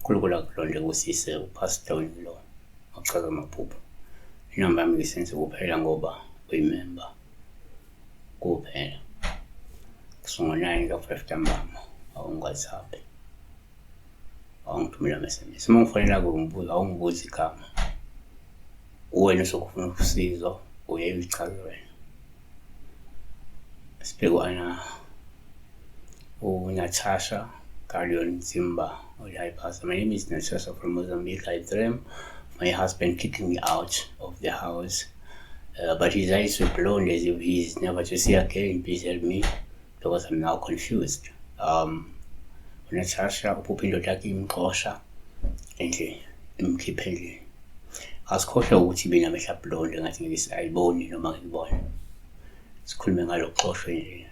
Kulukula kulonde kusise upastor lo ochaza amaphupho. Inamba yami ngisenze kuphela ngoba uyimember kuphela. Kusungona ka 5 ntambama awungwhatsapp. Awungithumela SMS. Uma ngifonela kumbuza awungibuzi igama. Wena sokufuna usizo uyayichaza wena. Sibheke ana Natasha Carlion Zimba. Hi, Pastor. My name is Natasha from Mozambique. I dream my husband kicking me out of the house, but his eyes were blown as if he's never to see again. Please help me because I'm now confused. Natasha, uphuphindo takhe imxosha endle imkhiphe endle. Asikhohlwa ukuthi bina mehla blonde ngathi ngisi ayiboni noma ngibona. Sikhulume ngalo xoshwe nje.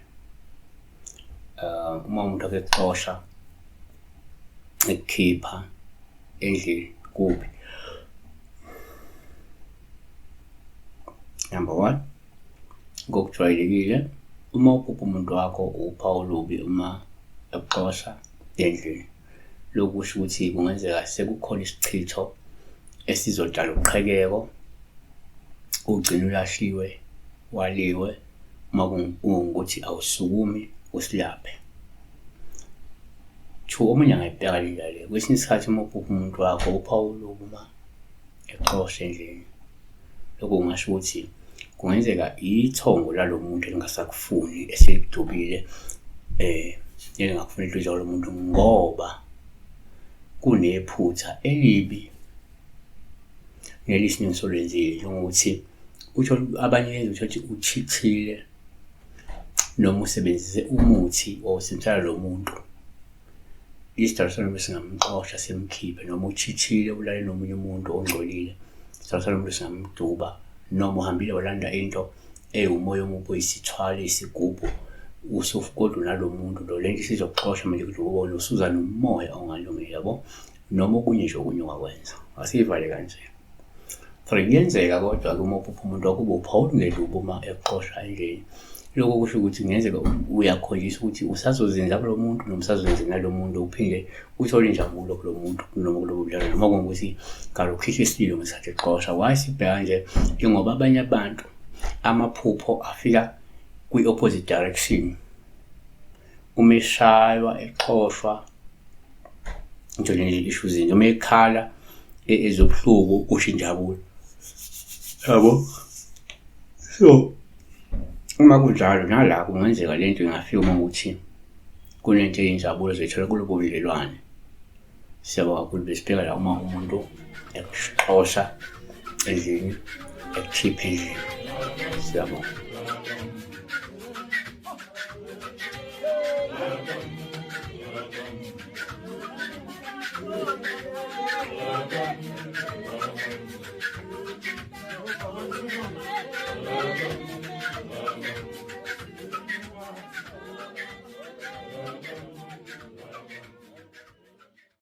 Uma umuntu akexosha ekhipha endle kubi. Number 1, ngokujwayelekile uma uphupha umuntu wakho upha olubi uma exosha endlini. Lokusho ukuthi kungenzeka sekukhona isichitho esizodala uqhekeko, ugcina ulashiwe, waliwe, uma kungukuthi awusukumi usilaphe. Omunye angayibheka le kwesinye isikhathi uma uphupha umuntu wakho upha olubi uma exosha endlini. Lokho kungasho ukuthi kungenzeka ithongo lalo muntu elingasakufuni eselidubile elingakufuni inhliziyo lo muntu ngoba kunephutha elibi nelisinengiso lenzile njengokuthi utho abanye ukuthi uchithile noma usebenzise umuthi osentshela lo muntu. Isithathana bese ngamxosha semkhiphe noma uchithile ulale nomunye umuntu ongcolile. Isithathana bese ngamduba noma uhambile walanda into umoya omubi oyisithwala isigubhu usufukodwa nalo muntu lo lento sizoxosha manje ukuthi ubone usuza nomoya ongalungile yabo noma okunye nje okunye ongakwenza. Asivale kanje. For kuyenzeka kodwa uma uphupha umuntu wakho ubuphawu ngelubo uma exosha endlini. Lokho kusho ukuthi kungenzeka uyakholiswa ukuthi usazozenza kulo muntu noma usazozenza nalo muntu uphinde uthole injabulo kulo muntu noma kulo budlalo noma kungukuthi kalokhisha isilo ngesikhathi exosha. Wasibheka nje njengoba abanye abantu amaphupho afika kwi-opposite direction. Uma eshaywa exoshwa into nje issues nje uma ekhala ezobuhluku usho injabulo. Yabo. So uma kunjalo nala kungenzeka lento ingafika uma ukuthi kunento eyinjabulo zethela kulo budlelwane. Siyabonga kakhulu besibheka la uma umuntu exosha endlini ekhipha endlini. Siyabonga.